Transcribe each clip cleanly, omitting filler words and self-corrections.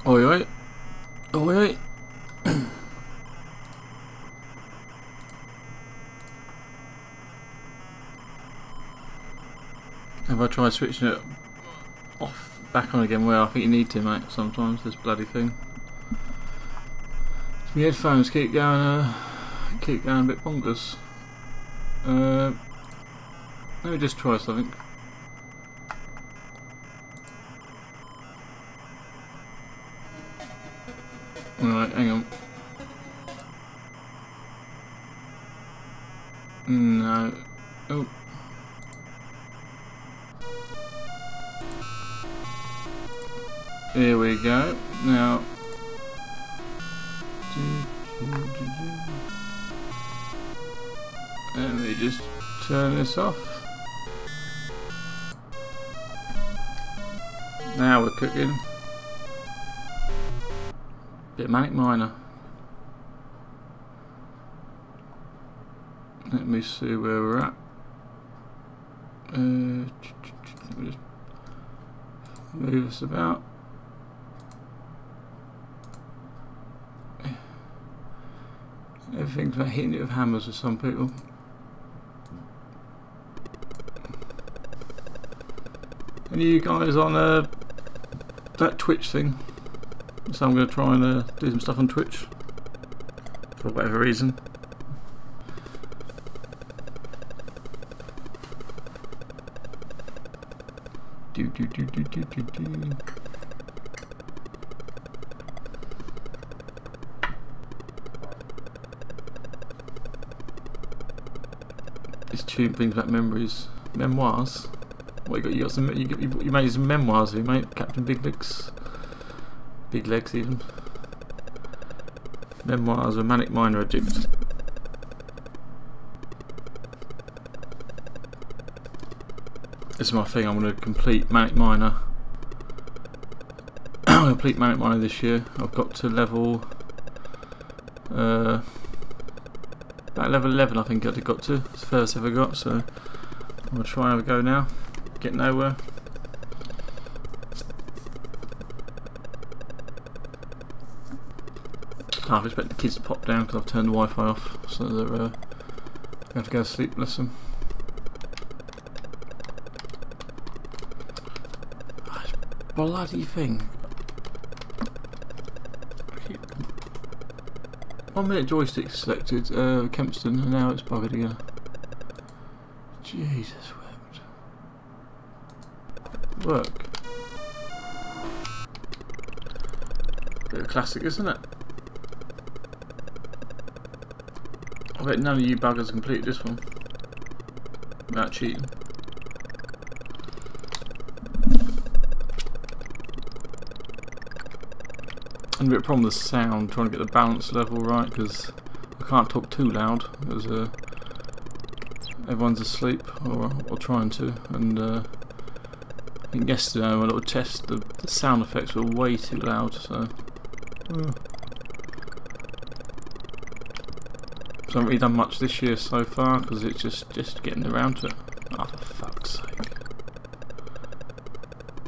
Oi oi. Oi oi. Have I tried switching it off back on again? Well, I think you need to, mate, sometimes, this bloody thing. My headphones keep going a bit bonkers. Let me just try something. Alright, hang on. No. Oh. Here we go. Now. Let me just turn this off. Now we're cooking. Bit of Manic Miner. Let me see where we're at. Let me just move us about. Everything's about hitting it with hammers with some people. Any of you guys on that Twitch thing? So I'm going to try and do some stuff on Twitch for whatever reason. This tune brings back memories. Memoirs. What you got? You made some memoirs, have you, mate? Captain Big Legs. Big Legs, even. Memoirs of Manic Miner Egypt. This is my thing. I'm going to complete Manic Miner. I'm going to complete Manic Miner this year. I've got to level. About level 11, I think I got to. It's the first ever got, so I'm going to try and have a go now. Get nowhere. I expect the kids to pop down because I've turned the Wi-Fi off, so they're going to have to go to sleep, bless them. Bloody thing. 1 minute joystick selected, Kempston, and now it's buggered again. Jesus wept. Work. Bit of classic, isn't it? I bet none of you buggers completed this one without cheating. And a bit of problem with the sound, trying to get the balance level right, because I can't talk too loud because everyone's asleep or trying to. And I think yesterday, my little test, the sound effects were way too loud, so. So I haven't really done much this year so far because it's just getting around to it. Oh, for fuck's sake.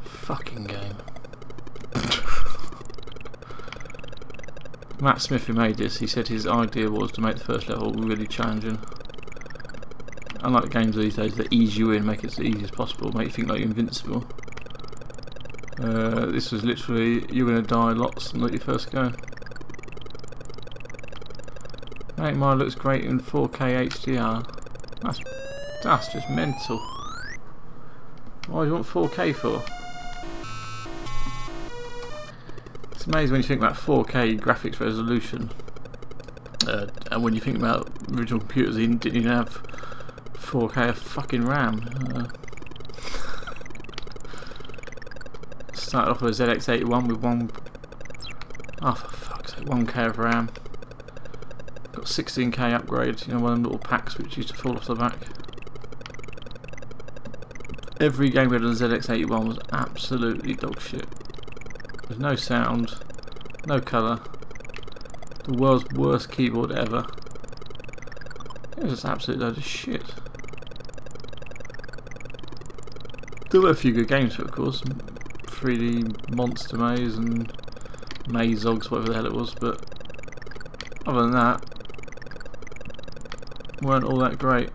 Fucking game. Matt Smith, who made this, he said his idea was to make the first level really challenging. Unlike games these days that ease you in, make it as easy as possible, make you think like you're invincible. This was literally, you're going to die lots and let you first go. Manic Miner looks great in 4K HDR. That's just mental. Why do you want 4K for? It's amazing when you think about 4K graphics resolution, and when you think about original computers, they didn't even have 4K of fucking RAM. Started off with a ZX81 with oh for fuck's sake, 1K of RAM. Got 16K upgrade, you know, one of them little packs which used to fall off the back. Every game we had on the ZX81 was absolutely dog shit. There's no sound, no colour, the world's worst keyboard ever. It was just absolute load of shit. There were a few good games for it, of course. 3D Monster Maze and Mazogs, whatever the hell it was, but other than that, weren't all that great.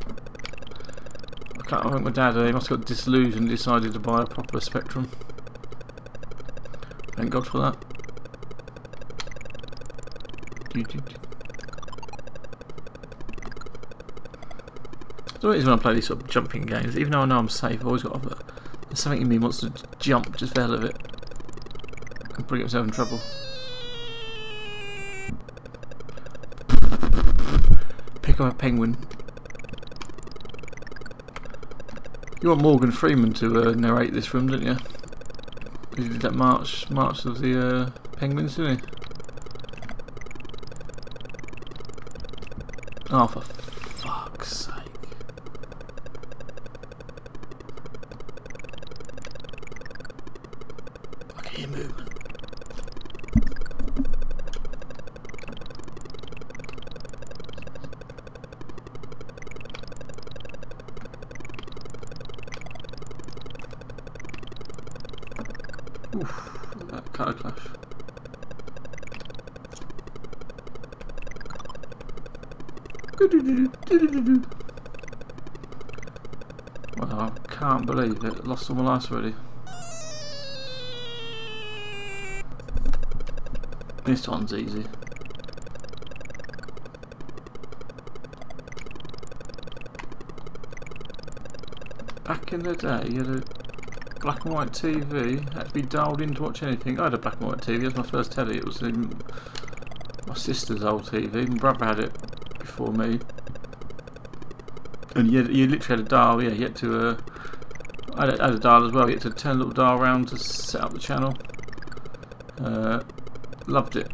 I think my dad, he must have got disillusioned and decided to buy a proper Spectrum. Thank God for that. So it is when I play these sort of jumping games, even though I know I'm safe, I've always got there's something in me wants to jump just for the hell of it and bring himself in trouble. Pick up a penguin. You want Morgan Freeman to narrate this room, don't you? He did that march of the penguins, didn't he? Oh, for fuck's sake. I can hear movement. Oof, that colour clash. Well, I can't believe it. Lost all my lives already. This one's easy. Back in the day, you had a black and white TV, had to be dialed in to watch anything. I had a black and white TV, it was my first telly. It was in my sister's old TV. My brother had it before me. And you literally had a dial, yeah, you had to, I had a dial as well, you had to turn a little dial around to set up the channel. Loved it.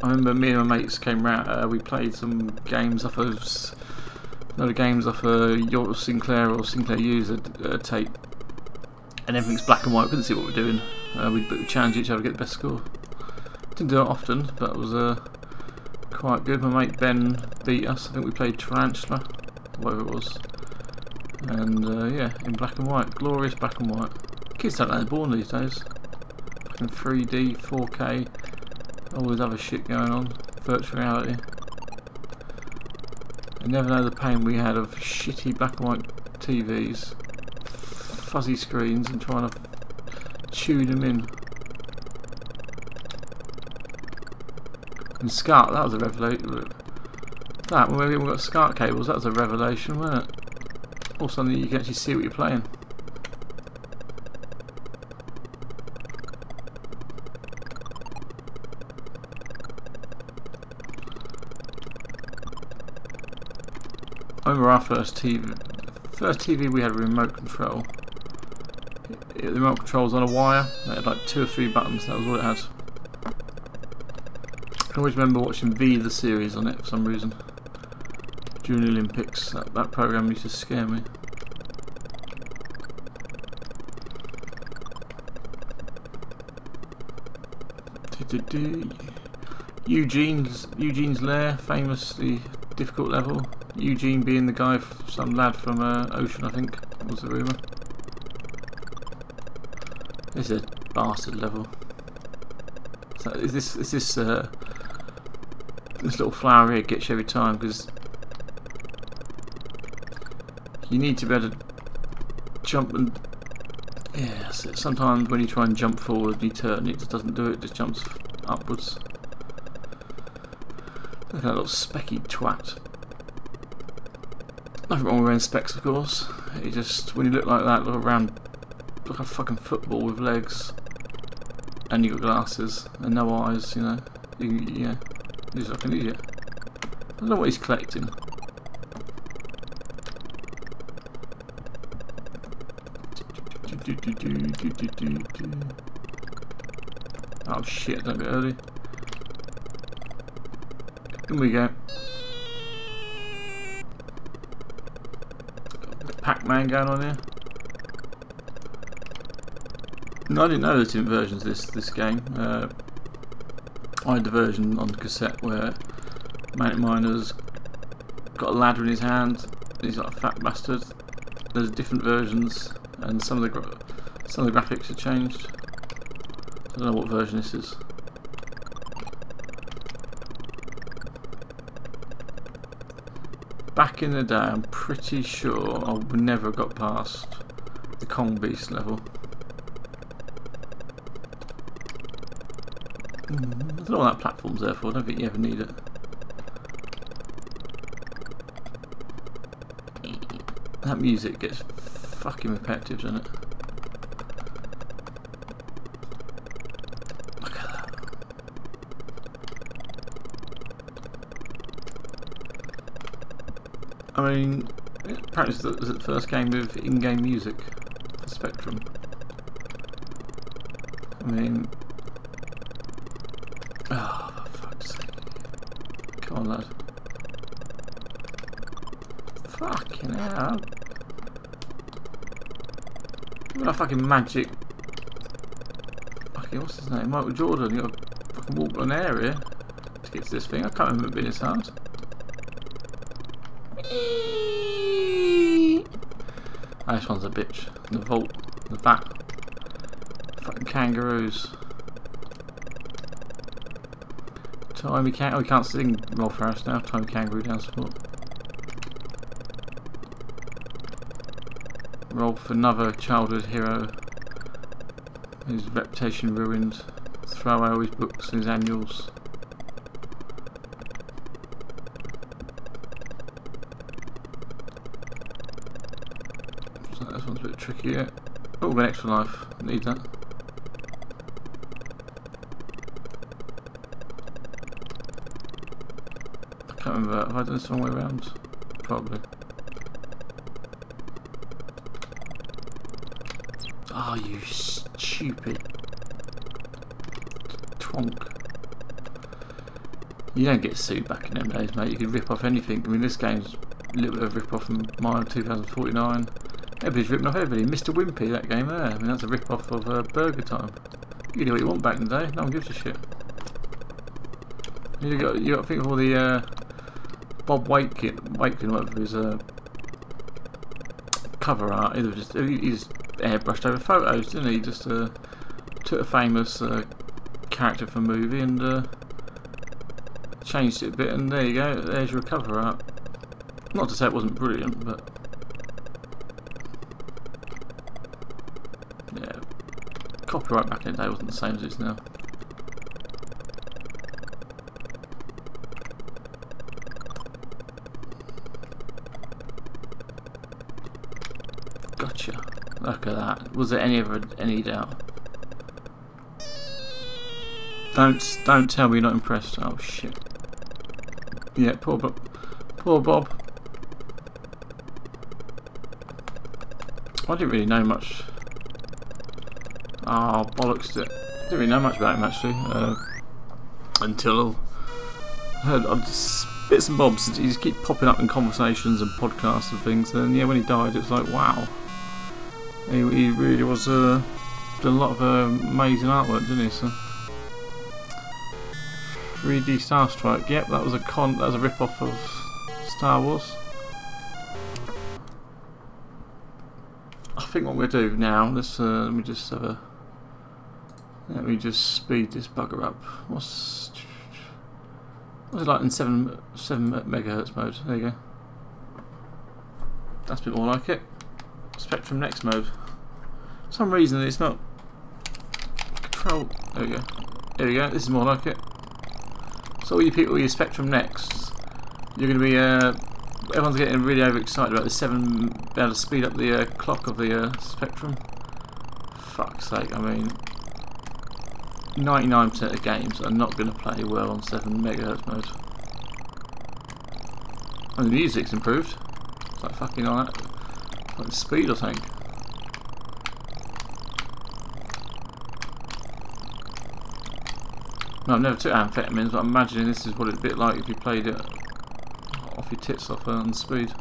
I remember me and my mates came round, we played some games off of, your Sinclair or Sinclair user tape. And everything's black and white, we couldn't see what we were doing. We'd challenge each other to get the best score. Didn't do it often, but it was quite good. My mate Ben beat us, I think we played Tarantula, whatever it was. And yeah, in black and white, glorious black and white. Kids don't know they're born these days. Fucking 3D, 4K, all this other shit going on, virtual reality. You never know the pain we had of shitty black and white TVs, fuzzy screens, and trying to tune them in. And SCART, that was a revelation. That, when we got SCART cables, that was a revelation, wasn't it? Or something you can actually see what you're playing. I remember our first TV we had a remote control. The remote control was on a wire, it had like 2 or 3 buttons, that was all it had. I can always remember watching V the series on it for some reason. During the Olympics, that program used to scare me. Eugene's Lair, famously difficult level. Eugene being the guy, some lad from Ocean, I think, was the rumour. This is a bastard level. So is this little flower here gets you every time, because you need to be able to jump and yeah, sometimes when you try and jump forward you turn, it just doesn't do it, it just jumps upwards. Look at that little specky twat. Nothing wrong with wearing specs, of course. You just, when you look like that, look around like a fucking football with legs, and you got glasses and no eyes, you know. Yeah, he's like an idiot. I don't know what he's collecting. Oh shit, don't be early. In we go. Pac-Man going on here. No, I didn't know there's different versions of this game. I had the version on cassette where Manic Miner's got a ladder in his hand. He's like a fat bastard. There's different versions, and some of the graphics have changed. I don't know what version this is. back in the day, I'm pretty sure I would never have got past the Kong Beast level. I don't know what that platform's there for. I don't think you ever need it. That music gets fucking repetitive, doesn't it? Look at that. I mean, apparently this was the first game with in-game music for Spectrum. I mean, oh, for fuck's sake. Come on, lad. Fucking hell. Look at that fucking magic. Fucking, what's his name? Michael Jordan. You gotta fucking walk an area to get to this thing. I can't remember it being this hard. Oh, this one's a bitch. The vault. The vat. Fucking kangaroos. Timey Kangaroo. Oh, we can't sing Rolf Harris now. Timey Kangaroo down support. Rolf, another childhood hero whose reputation ruined. Throw away all his books and his annuals. So this one's a bit trickier. Oh, an extra life. Need that. I can't remember. Have I done this the wrong way around? Probably. Oh, you stupid twonk. You don't get sued back in them days, mate. You could rip off anything. I mean, this game's a little bit of a rip off from Mine 2049. Everybody's ripping off everybody. Mr. Wimpy, that game there. I mean, that's a rip off of Burger Time. You can do what you want back in the day. No one gives a shit. You got to think of all the Bob Wakelin, whatever his cover art. He just airbrushed over photos, didn't he? Just took a famous character from a movie and changed it a bit, and there you go. There's your cover art. Not to say it wasn't brilliant, but yeah, copyright back in the day wasn't the same as it is now. Gotcha. Look at that. Was there any doubt? Don't tell me you're not impressed. Oh shit. Yeah, poor Bob. Poor Bob. I didn't really know much. Oh, bollocks it. Didn't really know much about him actually. Until I heard bits and bobs. He just keep popping up in conversations and podcasts and things. And yeah, when he died, it was like, wow. He really was done a lot of amazing artwork, didn't he? So 3D Star Strike. Yep, that was a rip off of Star Wars. I think what we'll do now. Let's let me just speed this bugger up. What's it like in 7 megahertz mode? There you go. That's a bit more like it. Spectrum Next mode. For some reason it's not control. There we go. There we go. This is more like it. So all you people with your Spectrum Next, you're going to be everyone's getting really overexcited about the being able to speed up the clock of the Spectrum. Fuck's sake! I mean, 99% of games are not going to play well on 7 megahertz mode. And the music's improved. It's like fucking on that. Like speed or something. No, I've never took amphetamines, but I'm imagining this is what it'd be like if you played it off your tits off on speed.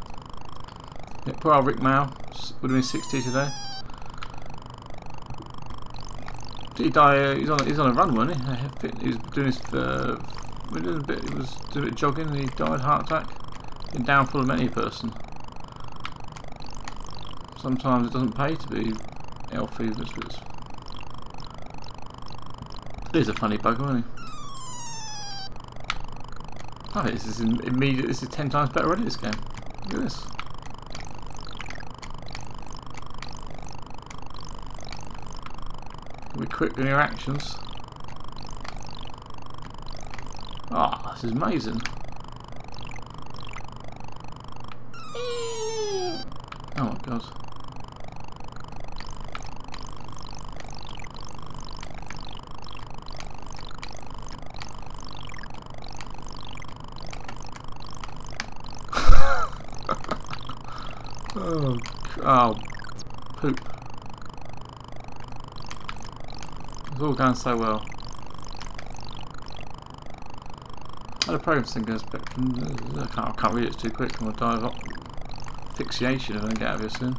Yeah, poor old Rick Mao would have been 60 today. Did he die? He's on a run, wasn't he? He was doing his he was doing a bit of jogging and he died, heart attack. Been down full of many a person. Sometimes it doesn't pay to be healthy. He's a funny bugger, isn't he? I think this is immediate. This is 10 times better already. This game. Look at this. Be quick in your actions. Ah, this is amazing. Oh my god. Oh, poop. It's all going so well. I had a program thinking I can't read it, it's too quick. I'm going to die of asphyxiation if I don't get out of here soon.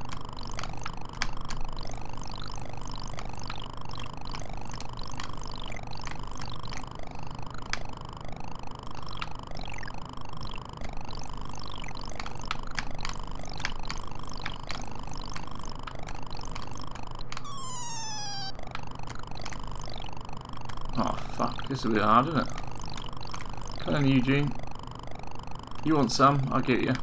Oh fuck, this is a bit hard, isn't it? Come on, Eugene. You want some? I'll get you.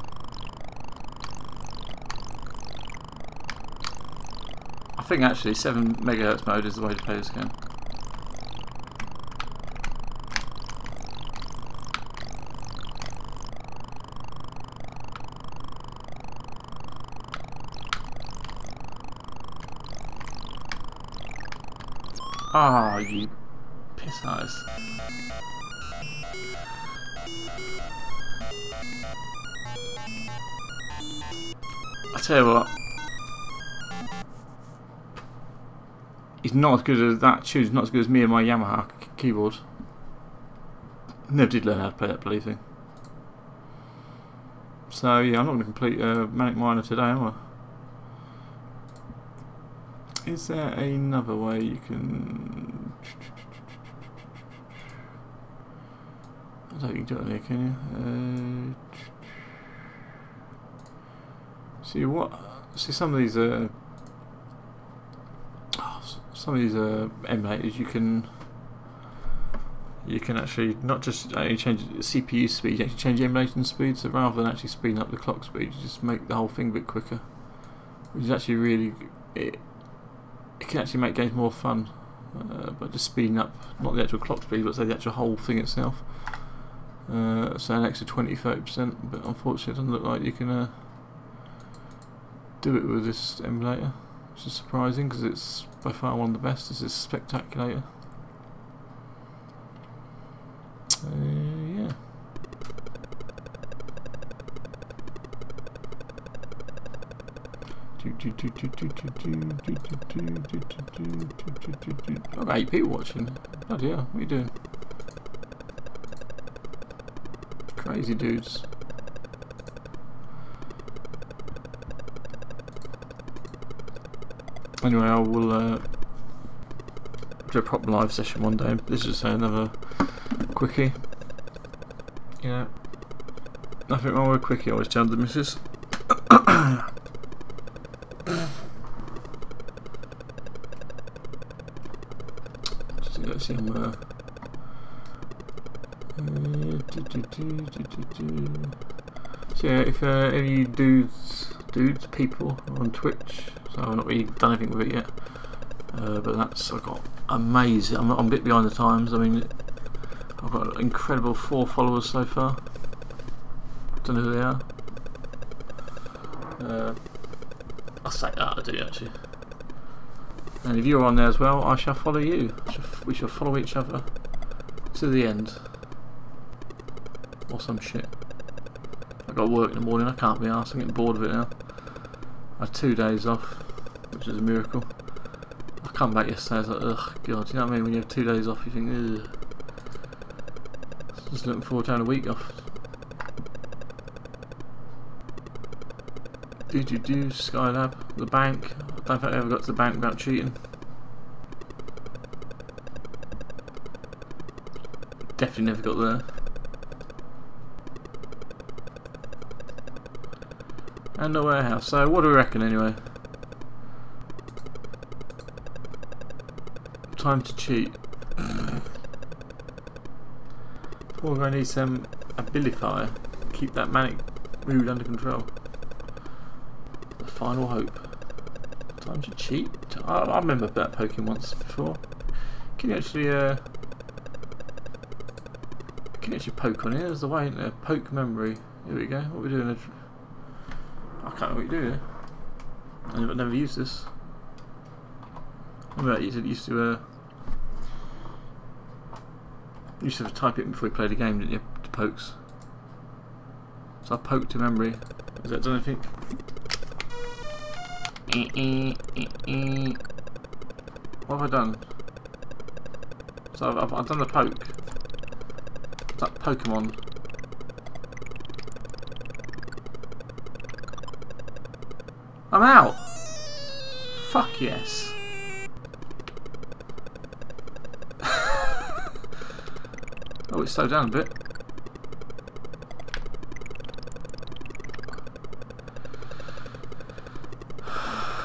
I think actually 7 MHz mode is the way to play this game. Ah, you piss eyes. I tell you what, he's not as good as that tune's not as good as me and my Yamaha keyboard. Never did learn how to play that bloody thing. So yeah, I'm not going to complete Manic Miner today, am I? Is there another way you can? I don't think you can do it there, can you? See what? See some of these emulators you can actually not just change the CPU speed, you actually change the emulation speed. So rather than actually speeding up the clock speed, you just make the whole thing a bit quicker, which is actually really it can actually make games more fun by just speeding up not the actual clock speed, but say the actual whole thing itself. So an extra 20-30%, but unfortunately it doesn't look like you can do it with this emulator, which is surprising because it's by far one of the best. This is Spectaculator. Yeah. I've got 8 people watching. Bloody hell, what are you doing? Crazy dudes. Anyway, I will do a proper live session one day. This is just another quickie. Yeah, nothing wrong with a quickie. I always tell the missus. Let's see, so yeah, if any of you dudes, people on Twitch, so I've not really done anything with it yet, but that's, I've got amazing, I'm a bit behind the times. I mean, I've got an incredible 4 followers so far. Don't know who they are. I'll say that, I do actually. And if you're on there as well, I shall follow you. We shall follow each other to the end. Or some shit. I've got to work in the morning, I can't be arsed, I'm getting bored of it now. I had 2 days off, which is a miracle. I come back yesterday, I was like, ugh, God, you know what I mean? When you have 2 days off, you think, ugh. Just looking forward to having a week off. Skylab, the bank. I don't think I ever got to the bank without cheating. Definitely never got there. And the warehouse. So what do we reckon anyway? Time to cheat. We're going to need some Abilify. Keep that manic Mood under control. The final hope. Time to cheat. I remember that poking once before. Can you actually poke on here? There's the way, isn't there? Poke memory. Here we go. What are we doing? I can't know what you do here. I've never used this. Remember that you used to type it before you played a game, didn't you? To pokes. So I poked to memory. Has that done anything? What have I done? So I've done the poke. It's like Pokemon. I'm out! Fuck yes. Oh, it's slowed down a bit.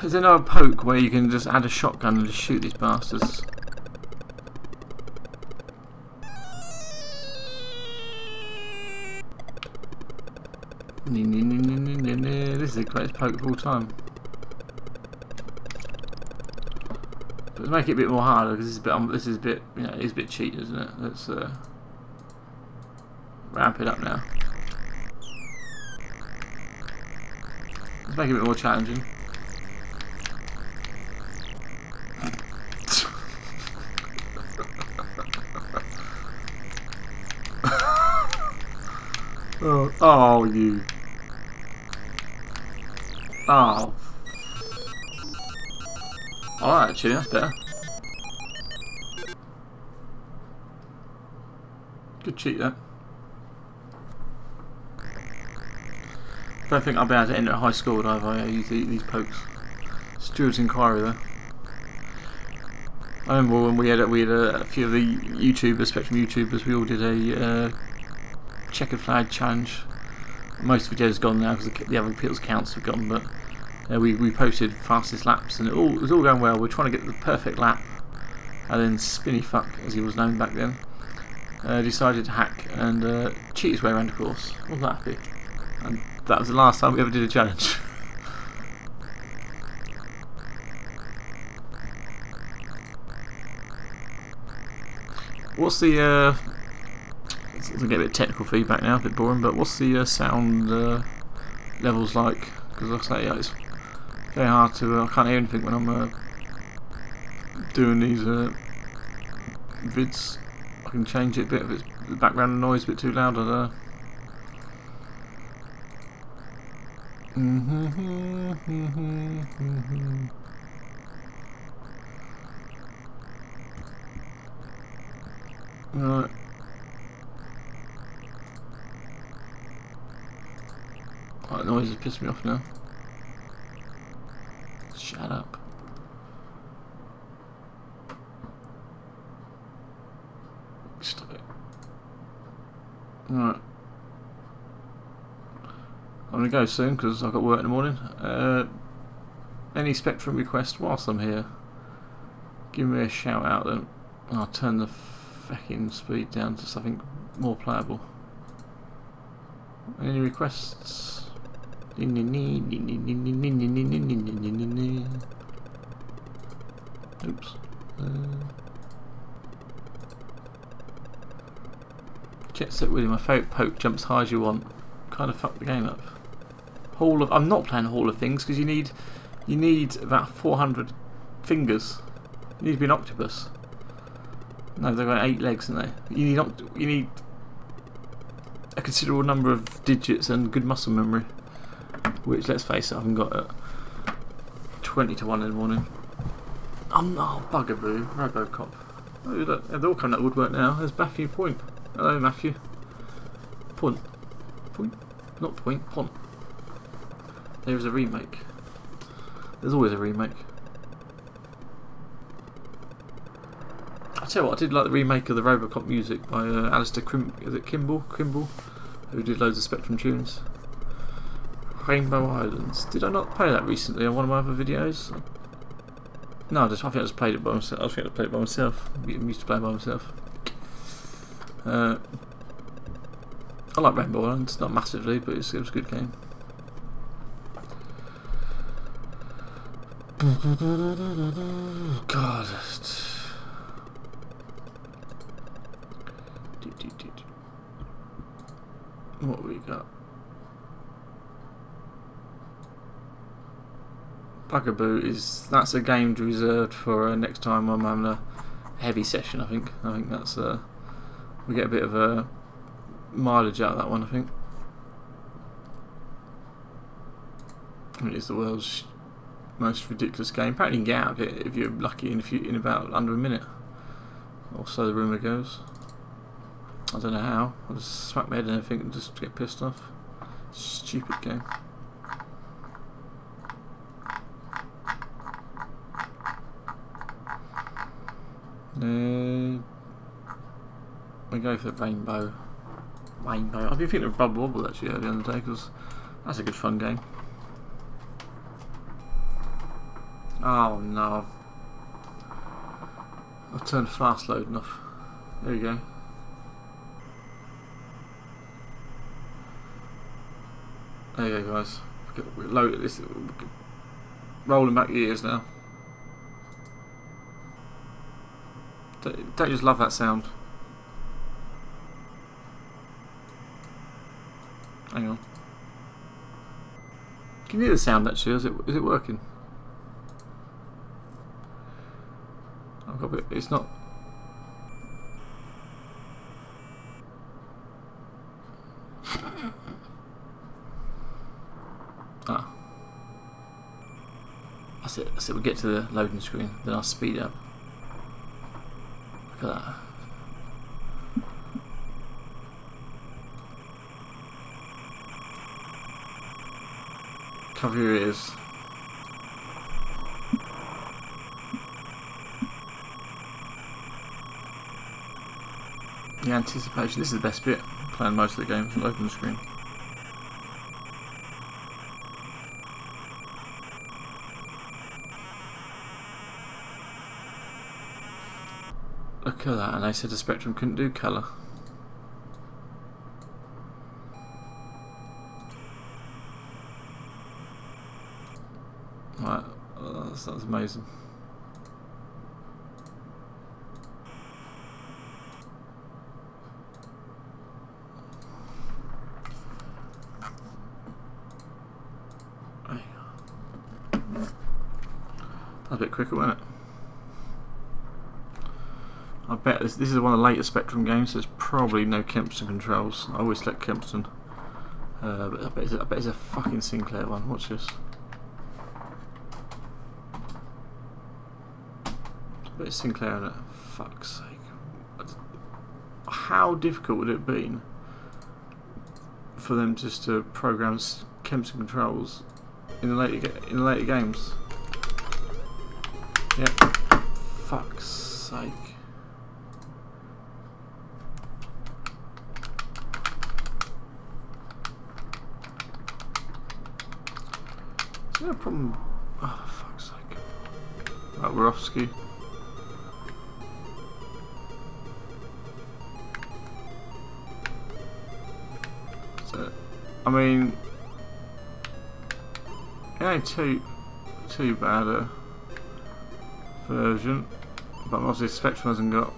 Is there no poke where you can just add a shotgun and just shoot these bastards? This is the greatest poke of all time. But to make it a bit more harder, because this is a bit, you know, it's a bit cheated, isn't it? Let's ramp it up now. Let's make it a bit more challenging. Oh, you. Oh. Alright, actually, that's better. Good cheat, that. Don't think I'll be able to enter at high school if I use these pokes. Stuart's inquiry, though. I remember when we had a few of the YouTubers, Spectrum YouTubers, we all did a checkered flag challenge. Most videos gone now because the other people's accounts have gone, but we posted fastest laps and it was all going well. We're trying to get the perfect lap, and then Spinny Fuck, as he was known back then, decided to hack and cheat his way around the course. Wasn't that happy? And that was the last time we ever did a challenge. What's the it's going to get a bit of technical feedback now, a bit boring, but what's the sound levels like? Because like I say, it's very hard to, I can't hear anything when I'm doing these vids. I can change it a bit if it's the background noise a bit too loud, I don't know. Right. That noise has pissed me off now. Shut up. Stop it. Right. I'm going to go soon because I've got work in the morning. Any Spectrum request whilst I'm here, give me a shout out then. I'll turn the fucking speed down to something more playable. Any requests? Oops. Jet Set Willie, my favourite poke, jumps high as you want. Kind of fucked the game up. I'm not playing Hall of Things because you need about 400 fingers. You need to be an octopus. No, they've got 8 legs, haven't they? You need a considerable number of digits and good muscle memory, which, let's face it, I haven't got at 20 to 1 in the morning. Oh, bugaboo, Robocop. Oh, look, they're all coming out of woodwork now. There's Matthew Point. Hello, Matthew. Point. Not Point, Pont. There's a remake. There's always a remake. I tell you what, I did like the remake of the Robocop music by Alistair Kimball, who did loads of Spectrum tunes. Rainbow Islands. Did I not play that recently on one of my other videos? No, I think I just played it by myself. I think I played it by myself. I'm used to playing by myself. I like Rainbow Island, it's not massively, but it was a good game. God. What we got? Bugaboo that's a game reserved for next time I'm having a heavy session. I think that's we get a bit of a mileage out of that one. I think it's the world's most ridiculous game. Apparently you can get out of it if you're lucky in about under a minute, or so the rumour goes. I don't know how. I'll just smack my head in anything and just get pissed off. Stupid game. We go for the rainbow. I've been thinking of Bubble Wobble actually earlier in the day, because that's a good fun game. Oh no, I've turned fast loading off. There you go. There you go, guys. We're loaded this. Rolling back years now. Don't you just love that sound? Hang on. Can you hear the sound actually? Is it working? I've got a bit. It's not. Ah. That's it. We'll get to the loading screen, then I'll speed up. Look at that. Cover your ears. The anticipation. This is the best bit. Playing most of the games from open screen. Look at that, and they said the Spectrum couldn't do colour. Right, that's amazing. That's a bit quicker, wasn't it? I bet this is one of the later Spectrum games, so there's probably no Kempston controls. I always select Kempston. But I bet it's a fucking Sinclair one. Watch this. I bet it's Sinclair in it. Fuck's sake. How difficult would it have been for them just to program Kempston controls in the later games? Yep. Fuck's sake. No problem. Oh, fuck's sake. Right, we're off ski. So, I mean, it ain't too bad a version, but obviously Spectrum hasn't got.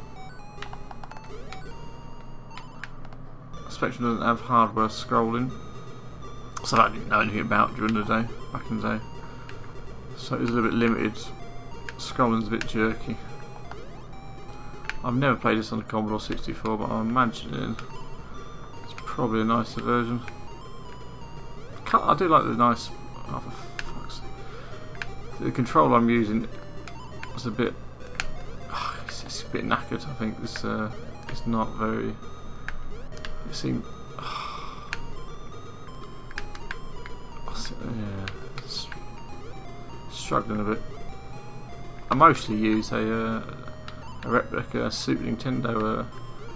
Spectrum doesn't have hardware scrolling. So I didn't know anything about during the day, back in the day. So it was a little bit limited. Scrolling's a bit jerky. I've never played this on the Commodore 64, but I'm imagining it's probably a nicer version. I do like the nice. Oh, for fuck's sake. The control I'm using is a bit. It's a bit knackered. I think it's not very. It seems. Yeah, struggling a bit. I mostly use a replica Super Nintendo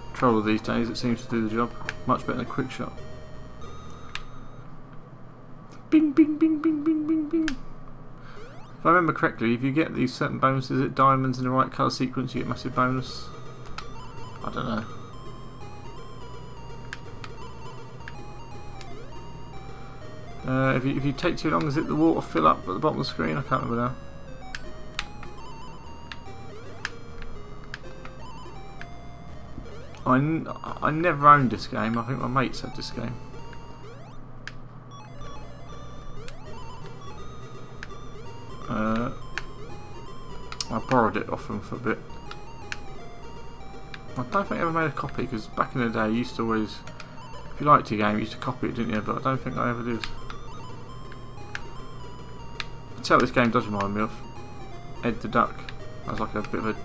controller these days. It seems to do the job much better than a quick shot. Bing, bing, bing, bing, bing, bing, bing. If I remember correctly, if you get these certain bonuses at diamonds in the right colour sequence, you get massive bonus. I don't know. If you take too long, does it the water fill up at the bottom of the screen? I can't remember now. I never owned this game. I think my mates had this game. I borrowed it off them for a bit. I don't think I ever made a copy, because back in the day you used to always, if you liked your game, you used to copy it, didn't you? But I don't think I ever did. I tell this game does remind me of Ed the Duck. As like a bit of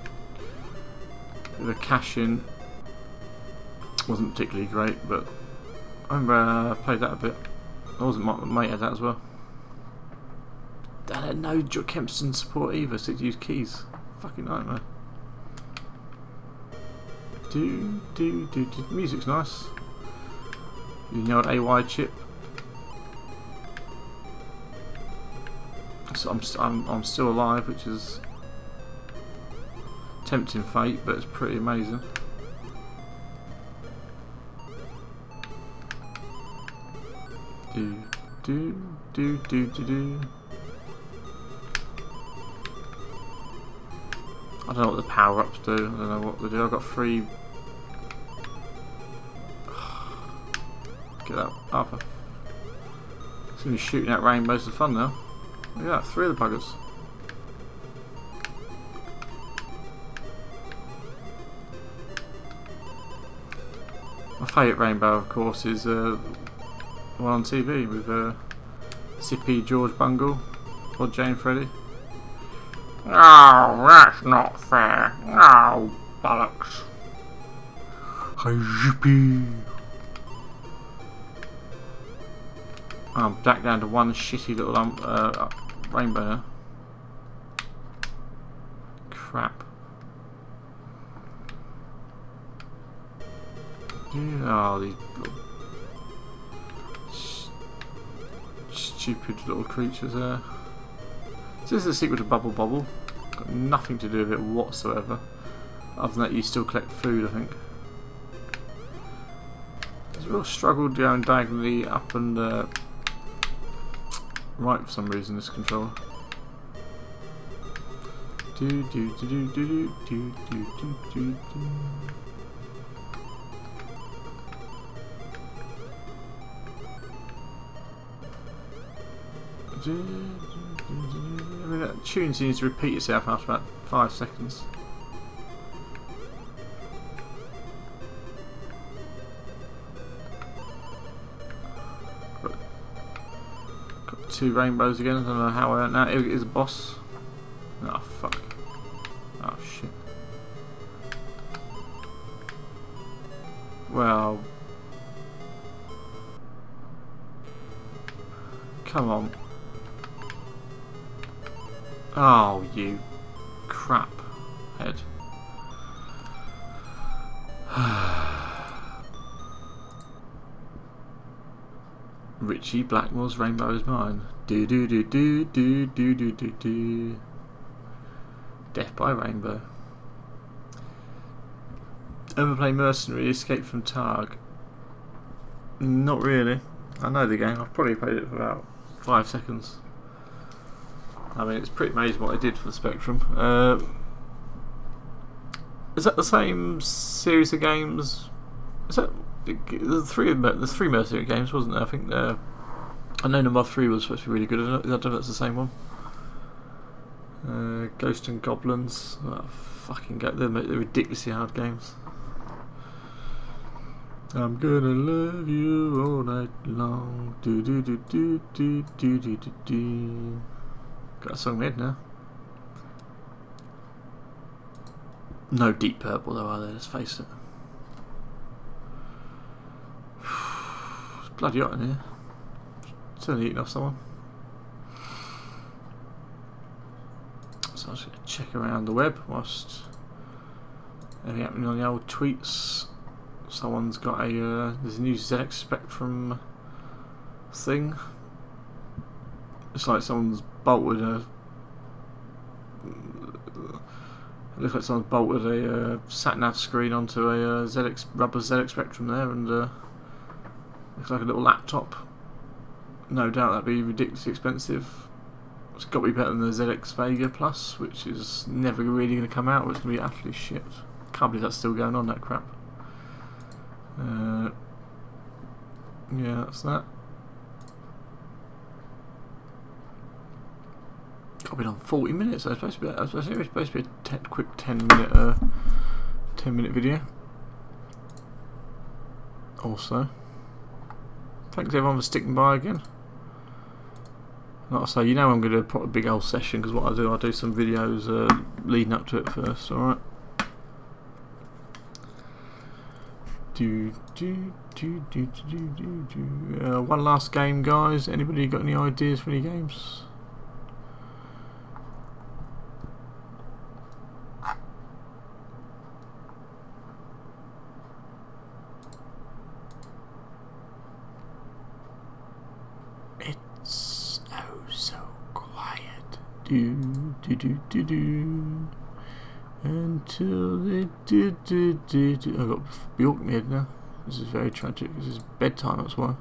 a cash in. Wasn't particularly great, but I remember I played that a bit. I wasn't my mate had that as well. That had no Kempston support either, so to use keys. Fucking nightmare. The music's nice. You know, an AY chip. So I'm still alive, which is tempting fate, but it's pretty amazing. Do. I don't know what the power-ups do. I don't know what they do. I've got 3. Get that up. It's going to be shooting out rainbows for fun now. Look at that, 3 of the buggers. My favourite rainbow, of course, is the one on TV with Sippy, George Bungle, or Jane Freddy. Oh, that's not fair. Oh, bollocks. Yippee. I'm back down to one shitty little rainbow now. Crap. Oh, these stupid little creatures there. So this is a sequel to Bubble Bobble. Got nothing to do with it whatsoever. Other than that, you still collect food, I think. There's a real struggle going diagonally up and right for some reason, this controller. I mean, that tune seems to repeat itself after about 5 seconds. Got 2 rainbows again. I don't know how I earned that. It is a boss. Oh fuck. Oh shit. Well. Come on. Oh, you crap head. Richie Blackmore's Rainbow is Mine. Do do do do do do do do do. Death by Rainbow. Ever play Mercenary Escape from Targ? Not really. I know the game. I've probably played it for about 5 seconds. I mean, it's pretty amazing what they did for the Spectrum. Is that the same series of games? Is that the 3 Mercenary games, wasn't there? I think I know number 3 was supposed to be really good. I don't know if that's the same one. Ghost and Goblins. Oh, fucking they're ridiculously hard games. I'm gonna love you all night long. Do do do do do do do do do. Got a song made now. No Deep Purple though, are there? Let's face it. It's bloody hot in here. Certainly eating off someone. So I'm just going to check around the web whilst anything happening on the old tweets. Someone's got a there's a new ZX Spectrum thing. It's like someone's bolted a. It looks like someone's bolted a sat-nav screen onto a rubber ZX Spectrum there, and looks like a little laptop no doubt that'd be ridiculously expensive. It's got to be better than the ZX Vega Plus, which is never really going to come out, or it's going to be absolutely shit. Can't believe that's still going on, that crap. Yeah, that's that. Got to be on 40 minutes. It's supposed to be a quick 10-minute video. Also, thanks everyone for sticking by again. Like I say, you know I'm going to do a proper big old session, because what I do some videos leading up to it first. All right. One last game, guys. Anybody got any ideas for any games? It's so quiet. Until they do. I've got Bjork in my head now. This is very tragic. This is bedtime, that's why.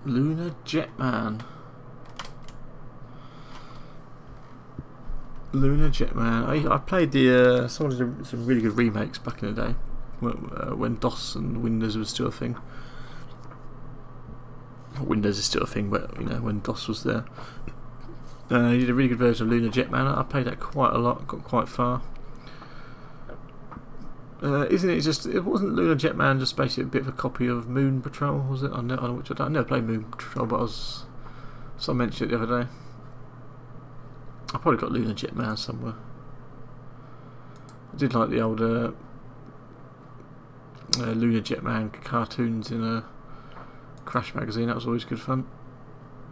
Lunar Jetman. Lunar Jetman. I played the someone did some really good remakes back in the day when DOS and Windows was still a thing. Windows is still a thing, but you know, when DOS was there. He did a really good version of Lunar Jetman. I played that quite a lot, got quite far. Isn't it just? It wasn't Lunar Jetman just basically a bit of a copy of Moon Patrol, was it? I never played Moon Patrol, but I mentioned it the other day. I probably got Lunar Jetman somewhere. I did like the old Lunar Jetman cartoons in a Crash magazine. That was always good fun.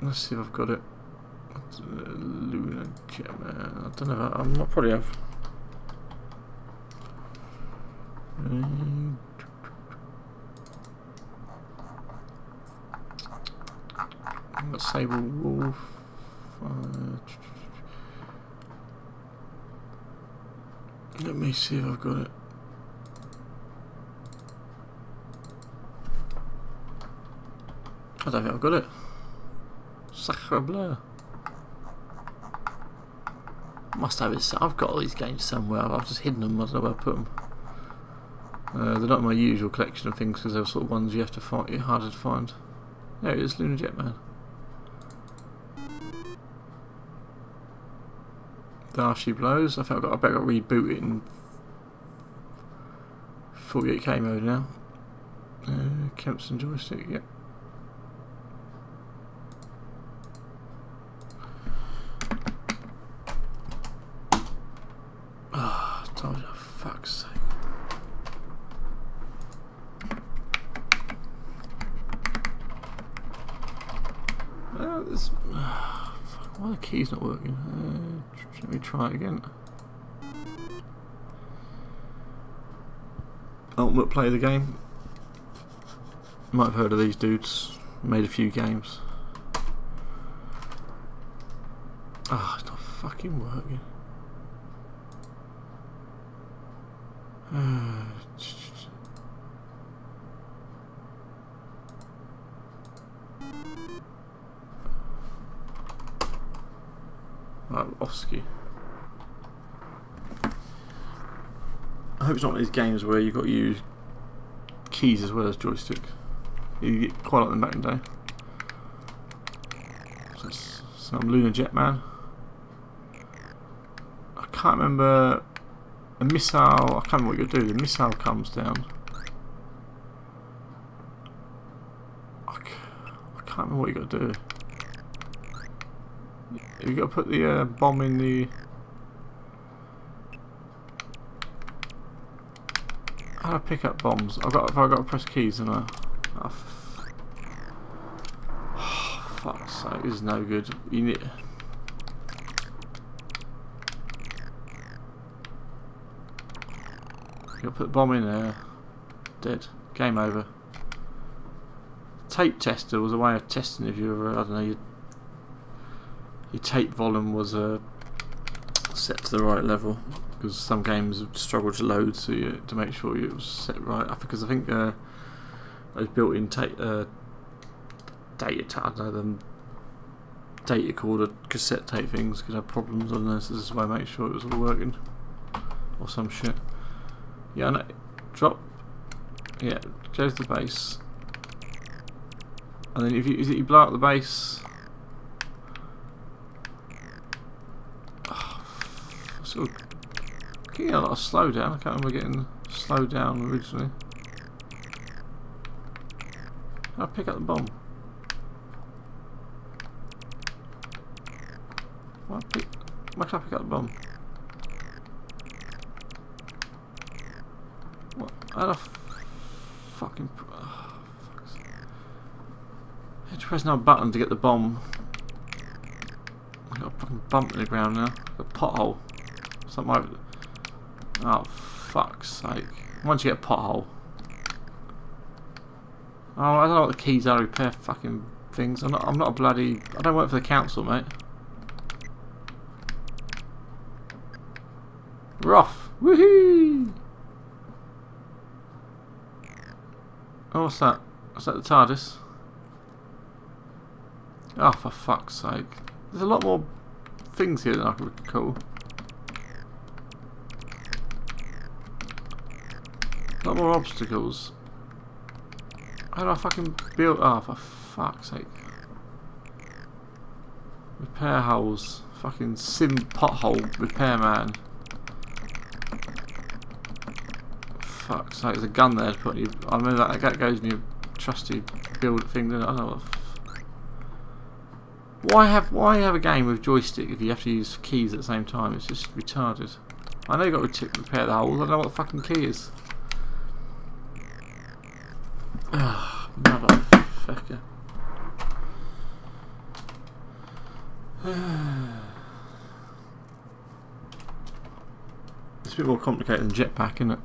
Let's see if I've got it. Lunar Jetman. I don't know. I probably have. I've got Sable Wolf. Let me see if I've got it. I don't think I've got it. Sacre bleu. Must have it. I've got all these games somewhere. I've just hidden them. I don't know where I put them. They're not my usual collection of things because they're sort of ones you have to find. You're harder to find. There it is, Lunar Jetman. There she blows. I better got reboot it in 48K mode now. Kempson joystick, yep. Ah, oh, told you, fuck's sake. Why are the keys not working? Let me try it again. Ultimate Play the game. Might have heard of these dudes. Made a few games. Ah, it's not fucking working. Oski. I hope it's not one of these games where you've got to use keys as well as joystick. You get quite a lot of them back in the day. So I'm Lunar Jetman. I can't remember a missile. I can't remember what you're doing. The missile comes down. I can't remember what you got to do. You got to put the bomb in the. How do I pick up bombs? I've got to press keys, and oh, fuck's sake, this is no good. You need. You got to put the bomb in there. Dead. Game over. Tape tester was a way of testing if you were, I don't know, your tape volume was set to the right level, because some games struggle to load, so to make sure it was set right. Because I think those built-in data recorder cassette tape things could have problems on this. This is why I make sure it was all working, or some shit. Yeah, I know. Drop. Yeah, goes to the base, and then if you blow up the base. Sort of getting a lot of slowdown. I can't remember getting slowed down originally. I'll pick up the bomb. Why can't I pick up the bomb? What? How the fucking... Oh, I had to press another button to get the bomb. I got a fucking bump in the ground now. A pothole. Something like... Oh, fuck's sake. Once you get a pothole. Oh, I don't know what the keys are to repair fucking things. I'm not a bloody... I don't work for the council, mate. We're off! Woohoo! Oh, what's that? What's that, the TARDIS? Oh, for fuck's sake. There's a lot more things here than I could recall. A lot more obstacles. How do I fucking build? Oh, for fuck's sake. Repair holes. Fucking sim pothole repairman. Fuck's sake, there's a gun there to put you. I remember that goes in your trusty build thing, doesn't it? I don't know what. Why have a game with joystick if you have to use keys at the same time? It's just retarded. I know you've got to repair the holes. I don't know what the fucking key is. Ah, motherfucker. It's a bit more complicated than Jetpack, isn't it?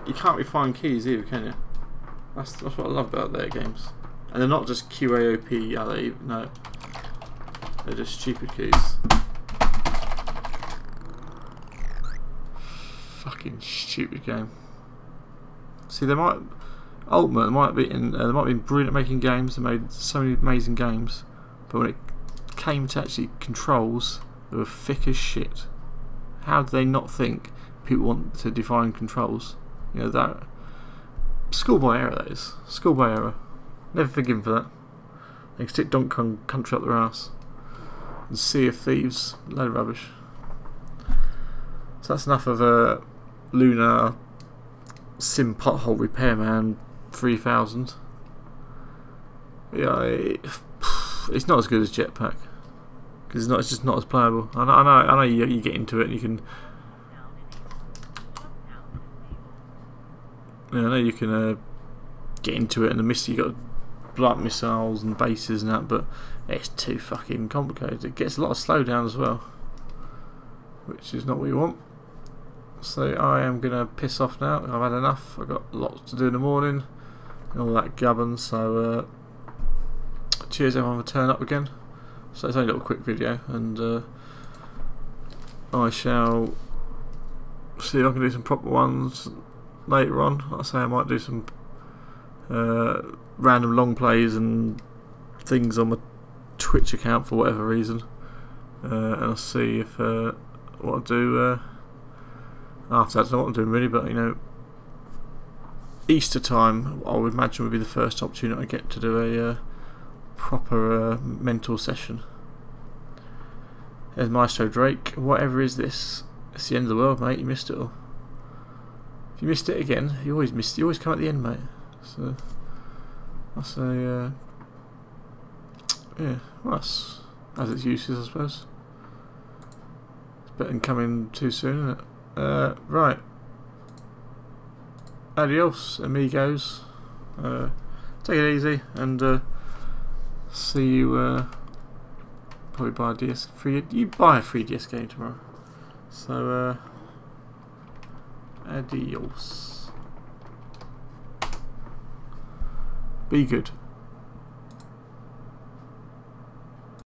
You can't refine keys either, can you? That's what I love about their games. And they're not just QAOP, are they? No. They're just stupid keys. Fucking stupid game. See, they might been brilliant at making games. They made so many amazing games, but when it came to actually controls, they were thick as shit. How do they not think people want to define controls? You know, that schoolboy error, that is. Schoolboy error. Never forgiven for that. They can stick Donkey Kong Country up their ass. And Sea of Thieves. Load of rubbish. So that's enough of a Lunar Sim Pothole Repairman 3000. Yeah, it's not as good as Jetpack. Because it's just not as playable. I know you get into it and you can... Yeah, I know you can get into it and you got like missiles and bases and that, but it's too fucking complicated. It gets a lot of slowdown as well, which is not what you want. So I am gonna piss off now. I've had enough. I've got lots to do in the morning and all that gubbin. So cheers everyone for turning up again. So it's only a little quick video, and I shall see if I can do some proper ones later on. Like I say, I might do some random long plays and things on my Twitch account for whatever reason, and I'll see if what I'll do after that. I don't know what I'm doing really, but you know, Easter time I would imagine would be the first opportunity I get to do a proper mental session. There's Maestro Drake. Whatever is this? It's the end of the world, mate. You missed it all. If you missed it again, you always miss. You always come at the end, mate. So I say, yeah, well, that's as its uses, I suppose. It's better than coming too soon, isn't it? Right. Adios, amigos. Take it easy, and see you. Probably buy a DS3. You buy a 3DS game tomorrow. So, adios. Be good.